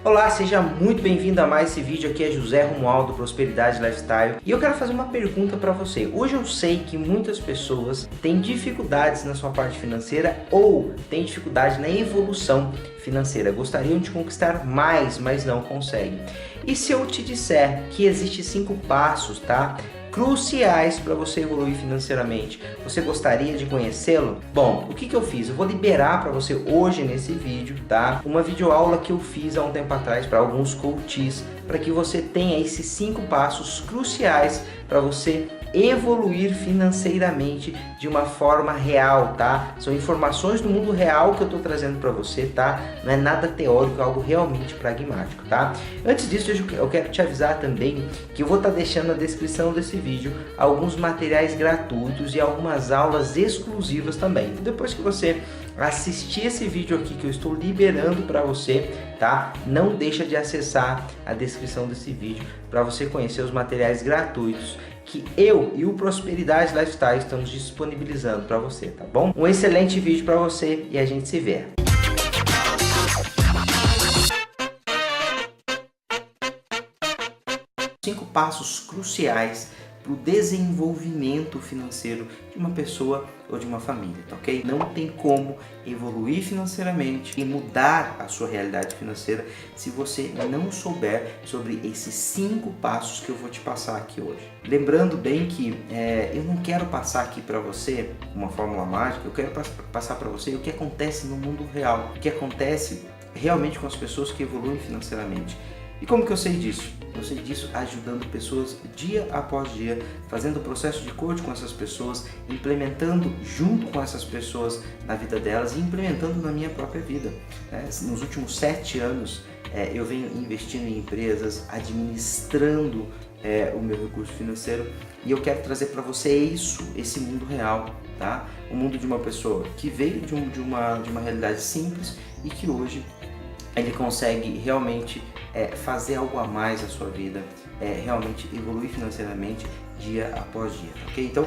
Olá, seja muito bem-vindo a mais esse vídeo. Aqui é José Romualdo, Prosperidade Lifestyle, e eu quero fazer uma pergunta para você. Hoje eu sei que muitas pessoas têm dificuldades na sua parte financeira ou têm dificuldade na evolução financeira. Gostariam de conquistar mais, mas não conseguem. E se eu te disser que existem 5 passos, tá? Cruciais para você evoluir financeiramente. Você gostaria de conhecê-lo? Bom, o que eu fiz? Eu vou liberar para você hoje nesse vídeo, tá? Uma videoaula que eu fiz há um tempo atrás para alguns coaches, para que você tenha esses 5 passos cruciais para você evoluir financeiramente de uma forma real, tá? São informações do mundo real que eu tô trazendo para você, tá? Não é nada teórico, é algo realmente pragmático, tá? Antes disso, eu quero te avisar também que eu vou estar deixando na descrição desse vídeo alguns materiais gratuitos e algumas aulas exclusivas também. Então, depois que você assistir esse vídeo aqui que eu estou liberando para você, tá? Não deixa de acessar a descrição desse vídeo para você conhecer os materiais gratuitos que eu e o Prosperidade Lifestyle estamos disponibilizando para você, tá bom? Um excelente vídeo para você e a gente se vê. 5 passos cruciais para o desenvolvimento financeiro de uma pessoa ou de uma família, tá ok? Não tem como evoluir financeiramente e mudar a sua realidade financeira se você não souber sobre esses 5 passos que eu vou te passar aqui hoje. Lembrando bem que eu não quero passar aqui para você uma fórmula mágica, eu quero passar para você o que acontece no mundo real, o que acontece realmente com as pessoas que evoluem financeiramente. E como que eu sei disso? Eu sei disso ajudando pessoas dia após dia, fazendo o processo de coach com essas pessoas, implementando junto com essas pessoas na vida delas e implementando na minha própria vida. Nos últimos 7 anos eu venho investindo em empresas, administrando o meu recurso financeiro, e eu quero trazer para você esse mundo real, tá? O mundo de uma pessoa que veio de uma realidade simples e que hoje ele consegue realmente fazer algo a mais na sua vida, realmente evoluir financeiramente dia após dia, ok? Então,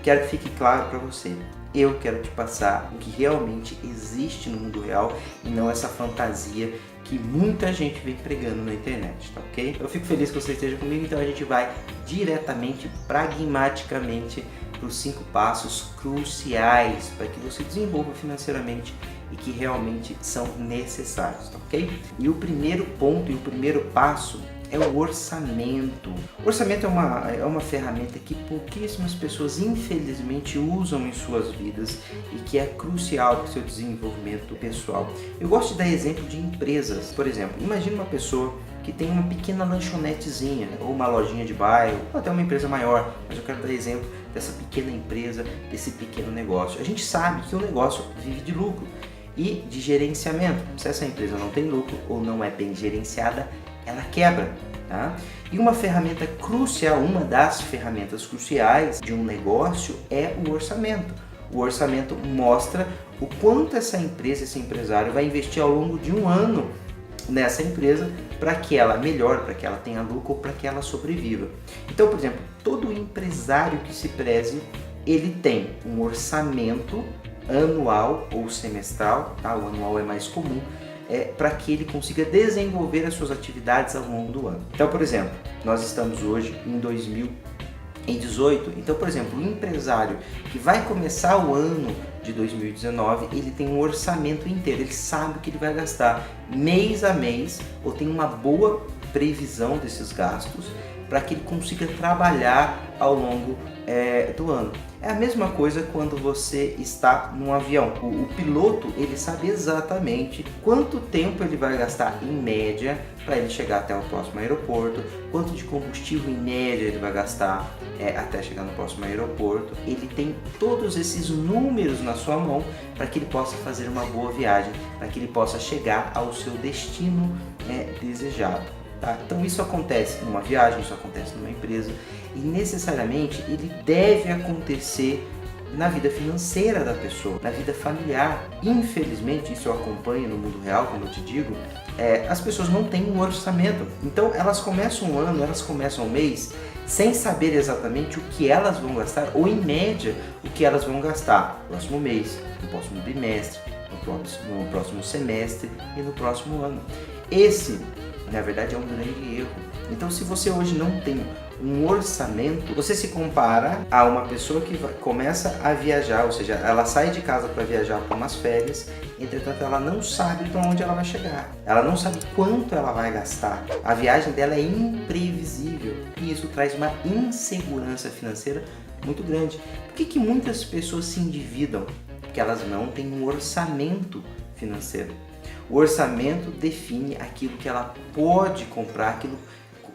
quero que fique claro para você, eu quero te passar o que realmente existe no mundo real e não essa fantasia que muita gente vem pregando na internet, tá ok? Eu fico feliz que você esteja comigo, então a gente vai diretamente, pragmaticamente, para os 5 passos cruciais para que você desenvolva financeiramente e que realmente são necessários, tá ok? E o primeiro ponto e o primeiro passo é o orçamento. O orçamento é uma ferramenta que pouquíssimas pessoas infelizmente usam em suas vidas e que é crucial para o seu desenvolvimento pessoal. Eu gosto de dar exemplo de empresas. Por exemplo, imagine uma pessoa que tem uma pequena lanchonetezinha ou uma lojinha de bairro ou até uma empresa maior, mas eu quero dar exemplo dessa pequena empresa, desse pequeno negócio. A gente sabe que o negócio vive de lucro e de gerenciamento. Se essa empresa não tem lucro ou não é bem gerenciada, ela quebra, tá? E uma ferramenta crucial, uma das ferramentas cruciais de um negócio é o orçamento. O orçamento mostra o quanto essa empresa, esse empresário vai investir ao longo de um ano nessa empresa para que ela melhore, para que ela tenha lucro ou para que ela sobreviva. Então, por exemplo, todo empresário que se preze, ele tem um orçamento anual ou semestral, tá? O anual é mais comum, para que ele consiga desenvolver as suas atividades ao longo do ano. Então, por exemplo, nós estamos hoje em 2018, então, por exemplo, o empresário que vai começar o ano de 2019, ele tem um orçamento inteiro, ele sabe o que ele vai gastar mês a mês, ou tem uma boa previsão desses gastos, para que ele consiga trabalhar ao longo do ano. É a mesma coisa quando você está num avião. O piloto, ele sabe exatamente quanto tempo ele vai gastar em média para ele chegar até o próximo aeroporto, quanto de combustível em média ele vai gastar até chegar no próximo aeroporto. Ele tem todos esses números na sua mão para que ele possa fazer uma boa viagem, para que ele possa chegar ao seu destino desejado. Tá? Então isso acontece numa viagem, isso acontece numa empresa e necessariamente ele deve acontecer na vida financeira da pessoa, na vida familiar. Infelizmente, isso eu acompanho no mundo real, como eu te digo, as pessoas não têm um orçamento. Então elas começam o ano, elas começam o mês sem saber exatamente o que elas vão gastar ou em média o que elas vão gastar no próximo mês, no próximo bimestre, no próximo semestre e no próximo ano. Esse, na verdade, é um grande erro. Então, se você hoje não tem um orçamento, você se compara a uma pessoa que começa a viajar, ou seja, ela sai de casa para viajar para umas férias, entretanto ela não sabe para onde ela vai chegar, ela não sabe quanto ela vai gastar, a viagem dela é imprevisível e isso traz uma insegurança financeira muito grande. Por que muitas pessoas se endividam? Porque elas não têm um orçamento financeiro. O orçamento define aquilo que ela pode comprar, aquilo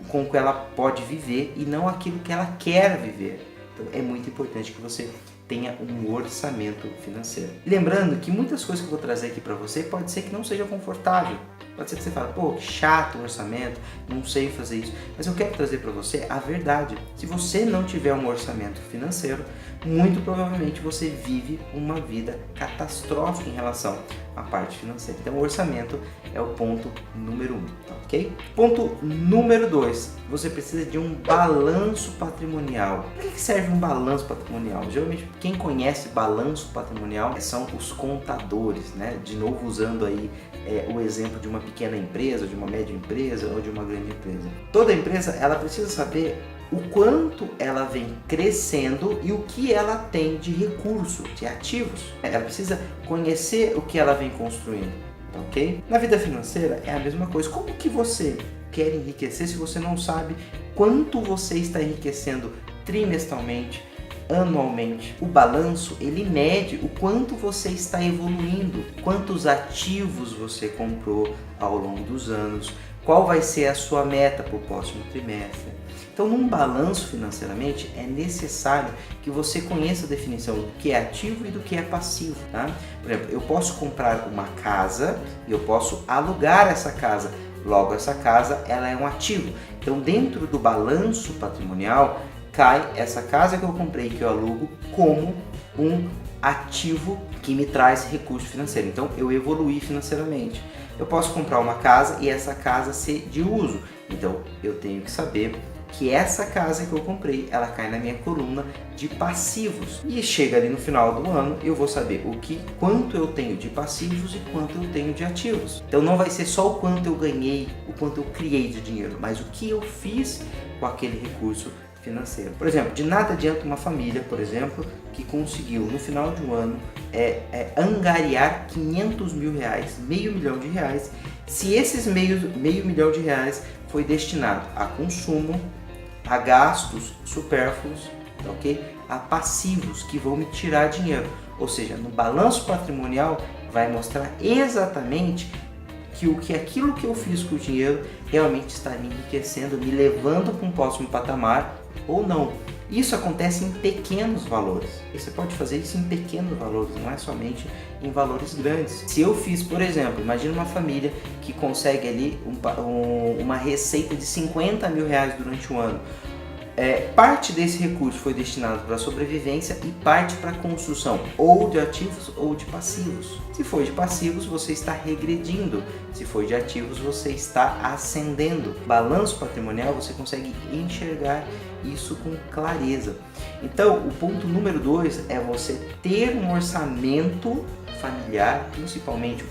com que ela pode viver e não aquilo que ela quer viver. Então é muito importante que você tenha um orçamento financeiro. Lembrando que muitas coisas que eu vou trazer aqui para você pode ser que não seja confortável. Pode ser que você fale, pô, que chato o orçamento, não sei fazer isso. Mas eu quero trazer para você a verdade. Se você não tiver um orçamento financeiro, muito provavelmente você vive uma vida catastrófica em relação à parte financeira. Então o orçamento é o ponto número 1, tá ok? Ponto número 2, você precisa de um balanço patrimonial. Para que serve um balanço patrimonial? Geralmente quem conhece balanço patrimonial são os contadores, né? De novo usando aí o exemplo de uma pequena empresa, de uma média empresa ou de uma grande empresa. Toda empresa ela precisa saber o quanto ela vem crescendo e o que ela tem de recurso, de ativos. Ela precisa conhecer o que ela vem construindo, ok? Na vida financeira é a mesma coisa. Como que você quer enriquecer se você não sabe quanto você está enriquecendo trimestralmente, anualmente? O balanço, ele mede o quanto você está evoluindo, quantos ativos você comprou ao longo dos anos, qual vai ser a sua meta para o próximo trimestre. Então, num balanço financeiramente, é necessário que você conheça a definição do que é ativo e do que é passivo, tá? Por exemplo, eu posso comprar uma casa e eu posso alugar essa casa. Logo, essa casa ela é um ativo. Então, dentro do balanço patrimonial, cai essa casa que eu comprei, que eu alugo, como um ativo que me traz recurso financeiro. Então, eu evoluí financeiramente. Eu posso comprar uma casa e essa casa ser de uso. Então, eu tenho que saber que essa casa que eu comprei, ela cai na minha coluna de passivos. E chega ali no final do ano, eu vou saber quanto eu tenho de passivos e quanto eu tenho de ativos. Então não vai ser só o quanto eu ganhei, o quanto eu criei de dinheiro, mas o que eu fiz com aquele recurso financeiro. Por exemplo, de nada adianta uma família, por exemplo, que conseguiu no final de um ano angariar 500 mil reais, R$500 mil, se esses meio milhão de reais foi destinado a consumo, a gastos supérfluos, ok? A passivos que vão me tirar dinheiro. Ou seja, no balanço patrimonial vai mostrar exatamente que aquilo que eu fiz com o dinheiro realmente está me enriquecendo, me levando para um próximo patamar ou não. Isso acontece em pequenos valores. E você pode fazer isso em pequenos valores, não é somente em valores grandes. Se eu fiz, por exemplo, imagina uma família que consegue ali uma receita de 50 mil reais durante um ano. Parte desse recurso foi destinado para a sobrevivência e parte para a construção ou de ativos ou de passivos. Se for de passivos, você está regredindo. Se for de ativos, você está ascendendo. Balanço patrimonial, você consegue enxergar isso com clareza. Então, o ponto número 2 é você ter um orçamento familiar, principalmente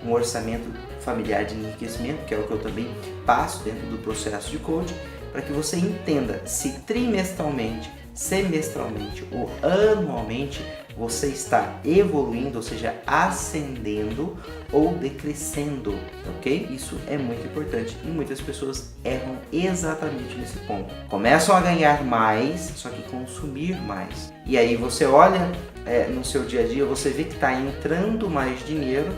um orçamento familiar de enriquecimento, que é o que eu também passo dentro do processo de coaching, para que você entenda se trimestralmente, semestralmente ou anualmente você está evoluindo, ou seja, ascendendo ou decrescendo, ok? Isso é muito importante e muitas pessoas erram exatamente nesse ponto. Começam a ganhar mais, só que consumir mais. E aí você olha no seu dia a dia, você vê que está entrando mais dinheiro,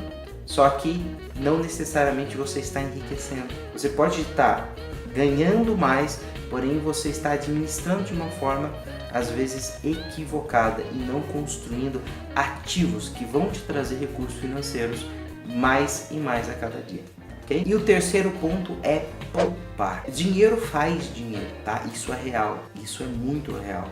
só que não necessariamente você está enriquecendo. Você pode estar ganhando mais, porém você está administrando de uma forma às vezes equivocada e não construindo ativos que vão te trazer recursos financeiros mais e mais a cada dia, ok? E o terceiro ponto é poupar. Dinheiro faz dinheiro, tá? Isso é real, isso é muito real.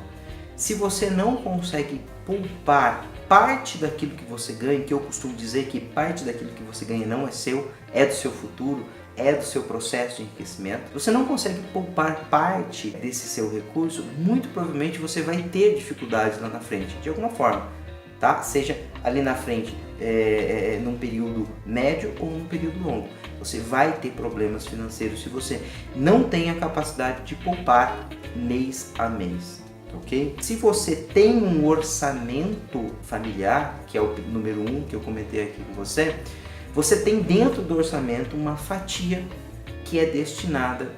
Se você não consegue poupar parte daquilo que você ganha, que eu costumo dizer que parte daquilo que você ganha não é seu, é do seu futuro, é do seu processo de enriquecimento, você não consegue poupar parte desse seu recurso, muito provavelmente você vai ter dificuldades lá na frente, de alguma forma, tá? Seja ali na frente num período médio ou num período longo. Você vai ter problemas financeiros se você não tem a capacidade de poupar mês a mês, ok? Se você tem um orçamento familiar, que é o número 1 que eu comentei aqui com você, você tem dentro do orçamento uma fatia que é destinada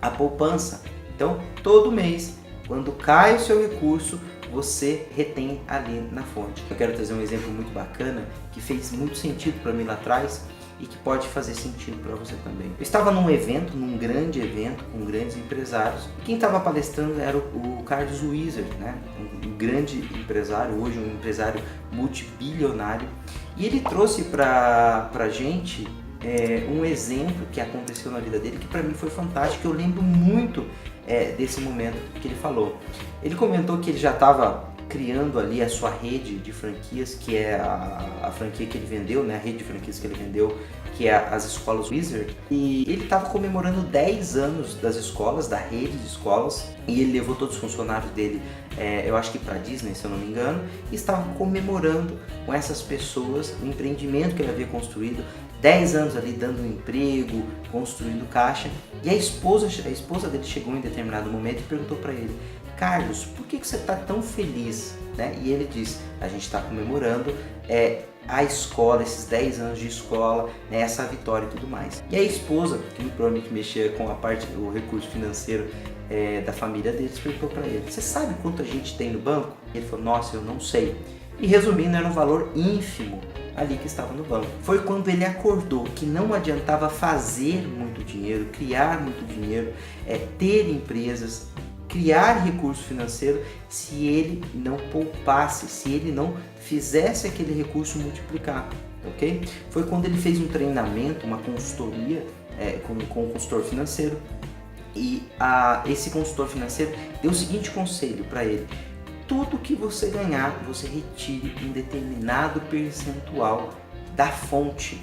à poupança. Então, todo mês, quando cai o seu recurso, você retém ali na fonte. Eu quero trazer um exemplo muito bacana que fez muito sentido para mim lá atrás e que pode fazer sentido para você também. Eu estava num evento, num grande evento com grandes empresários, e quem estava palestrando era o Carlos Wizard, né? Um grande empresário, hoje um empresário multibilionário, e ele trouxe para a gente um exemplo que aconteceu na vida dele que para mim foi fantástico. Eu lembro muito desse momento que ele falou. Ele comentou que ele já estava criando ali a sua rede de franquias, que é a franquia que ele vendeu, né? A rede de franquias que ele vendeu, que é as escolas Wizard, e ele estava comemorando 10 anos das escolas, da rede de escolas, e ele levou todos os funcionários dele, eu acho que para Disney, se eu não me engano, e estava comemorando com essas pessoas o empreendimento que ele havia construído, 10 anos ali dando emprego, construindo caixa. E a esposa dele chegou em determinado momento e perguntou para ele: Carlos, por que você está tão feliz? Né? E ele disse: a gente está comemorando a escola, esses 10 anos de escola, né, essa vitória e tudo mais. E a esposa, que provavelmente mexia com a parte do recurso financeiro da família deles, perguntou para ele: você sabe quanto a gente tem no banco? Ele falou: nossa, eu não sei. E resumindo, era um valor ínfimo ali que estava no banco. Foi quando ele acordou que não adiantava fazer muito dinheiro, criar muito dinheiro, ter empresas, criar recurso financeiro, se ele não poupasse, se ele não fizesse aquele recurso multiplicar, ok? Foi quando ele fez um treinamento, uma consultoria com um consultor financeiro, e esse consultor financeiro deu o seguinte conselho para ele: tudo que você ganhar, você retire um determinado percentual da fonte.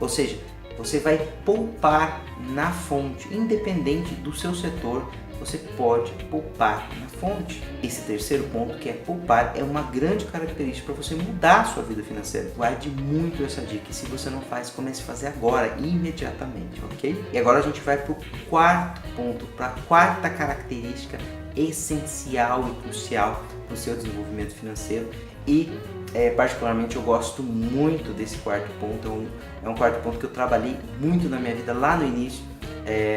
Ou seja, você vai poupar na fonte, independente do seu setor, você pode poupar na fonte. Esse terceiro ponto, que é poupar, é uma grande característica para você mudar a sua vida financeira. Guarde muito essa dica, e se você não faz, comece a fazer agora, imediatamente, ok? E agora a gente vai para o quarto ponto, para a quarta característica essencial e crucial para o seu desenvolvimento financeiro, e particularmente eu gosto muito desse quarto ponto. É um quarto ponto que eu trabalhei muito na minha vida lá no início,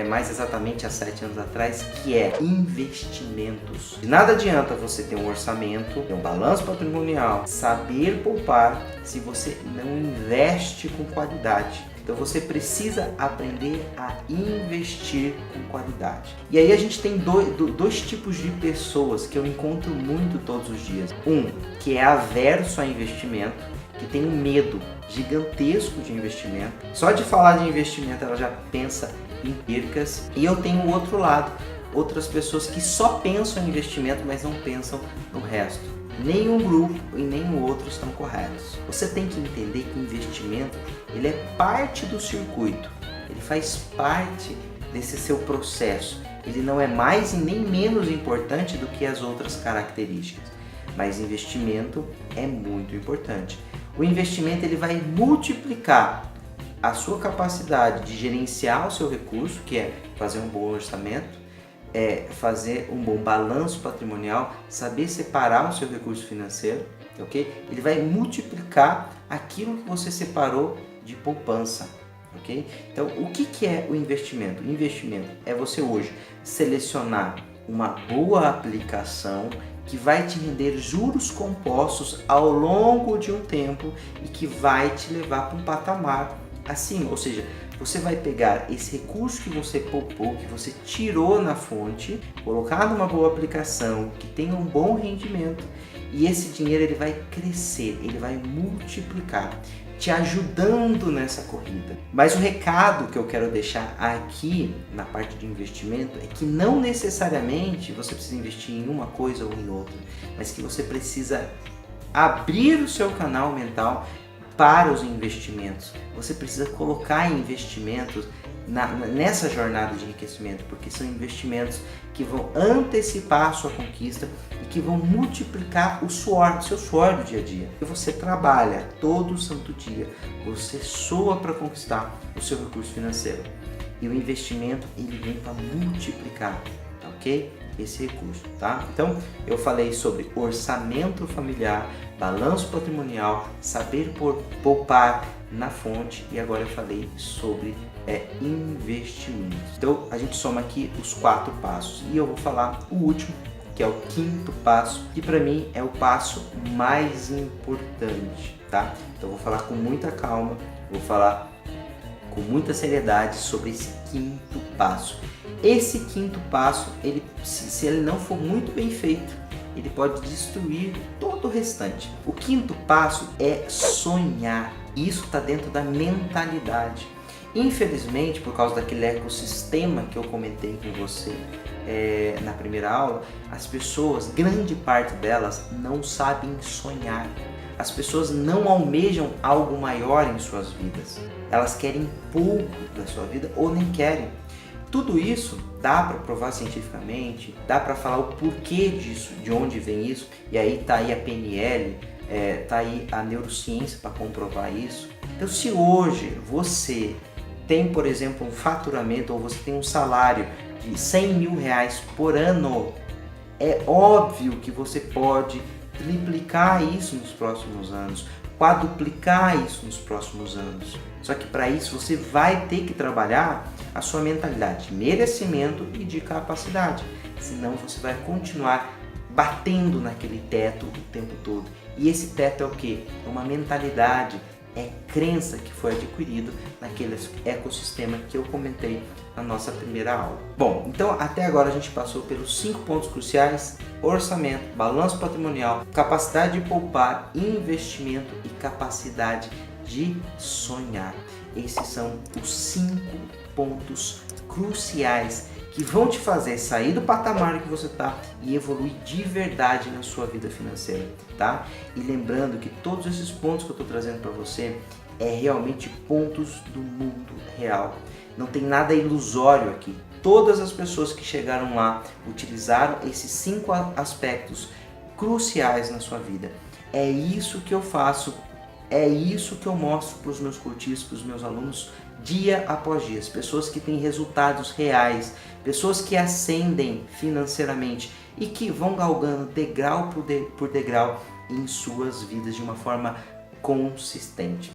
mais exatamente há 7 anos atrás, que é investimentos. De nada adianta você ter um orçamento, ter um balanço patrimonial, saber poupar, se você não investe com qualidade. Então você precisa aprender a investir com qualidade. E aí a gente tem dois tipos de pessoas que eu encontro muito todos os dias. Um que é averso a investimento, que tem um medo gigantesco de investimento. Só de falar de investimento ela já pensa em percas. E eu tenho o outro lado, outras pessoas que só pensam em investimento, mas não pensam no resto. Nenhum grupo e nenhum outro estão corretos. Você tem que entender que investimento, ele é parte do circuito, ele faz parte desse seu processo. Ele não é mais e nem menos importante do que as outras características, mas investimento é muito importante. O investimento, ele vai multiplicar a sua capacidade de gerenciar o seu recurso, que é fazer um bom orçamento, fazer um bom balanço patrimonial, saber separar o seu recurso financeiro, ok? Ele vai multiplicar aquilo que você separou de poupança, ok? Então, o que é o investimento? O investimento é você hoje selecionar uma boa aplicação que vai te render juros compostos ao longo de um tempo e que vai te levar para um patamar acima, ou seja, você vai pegar esse recurso que você poupou, que você tirou na fonte, colocar numa boa aplicação que tenha um bom rendimento, e esse dinheiro ele vai crescer, ele vai multiplicar, te ajudando nessa corrida. Mas o recado que eu quero deixar aqui na parte de investimento é que não necessariamente você precisa investir em uma coisa ou em outra, mas que você precisa abrir o seu canal mental para os investimentos. Você precisa colocar em investimentos nessa jornada de enriquecimento, porque são investimentos que vão antecipar a sua conquista e que vão multiplicar o seu suor do dia a dia. E você trabalha todo santo dia, você soa para conquistar o seu recurso financeiro. E o investimento, ele vem para multiplicar, tá ok? Esse recurso, tá? Então, eu falei sobre orçamento familiar, balanço patrimonial, saber poupar na fonte, e agora eu falei sobre investimento. Então, a gente soma aqui os 4 passos e eu vou falar o último, que é o 5º passo, que para mim é o passo mais importante, tá? Então, eu vou falar com muita calma, vou falar com muita seriedade sobre esse 5º passo. Esse 5º passo, se ele não for muito bem feito, ele pode destruir todo o restante. O 5º passo é sonhar. Isso está dentro da mentalidade. Infelizmente, por causa daquele ecossistema que eu comentei com você na primeira aula, as pessoas, grande parte delas, não sabem sonhar. As pessoas não almejam algo maior em suas vidas. Elas querem pouco da sua vida ou nem querem. Tudo isso dá para provar cientificamente, dá para falar o porquê disso, de onde vem isso, e aí tá aí a PNL, tá aí a neurociência para comprovar isso. Então, se hoje você tem, por exemplo, um faturamento ou você tem um salário de 100 mil reais por ano, é óbvio que você pode triplicar isso nos próximos anos, quadruplicar isso nos próximos anos. Só que para isso você vai ter que trabalhar a sua mentalidade de merecimento e de capacidade. Senão você vai continuar batendo naquele teto o tempo todo. E esse teto é o quê? É uma mentalidade, é crença que foi adquirido naquele ecossistema que eu comentei na nossa primeira aula. Bom, então até agora a gente passou pelos 5 pontos cruciais: orçamento, balanço patrimonial, capacidade de poupar, investimento e capacidade de sonhar. Esses são os 5 pontos cruciais que vão te fazer sair do patamar que você está e evoluir de verdade na sua vida financeira, tá? E lembrando que todos esses pontos que eu estou trazendo para você é realmente pontos do mundo real. Não tem nada ilusório aqui. Todas as pessoas que chegaram lá utilizaram esses 5 aspectos cruciais na sua vida. É isso que eu faço, é isso que eu mostro para os meus coaches, para os meus alunos, dia após dia. Pessoas que têm resultados reais, pessoas que ascendem financeiramente e que vão galgando degrau por degrau em suas vidas de uma forma consistente.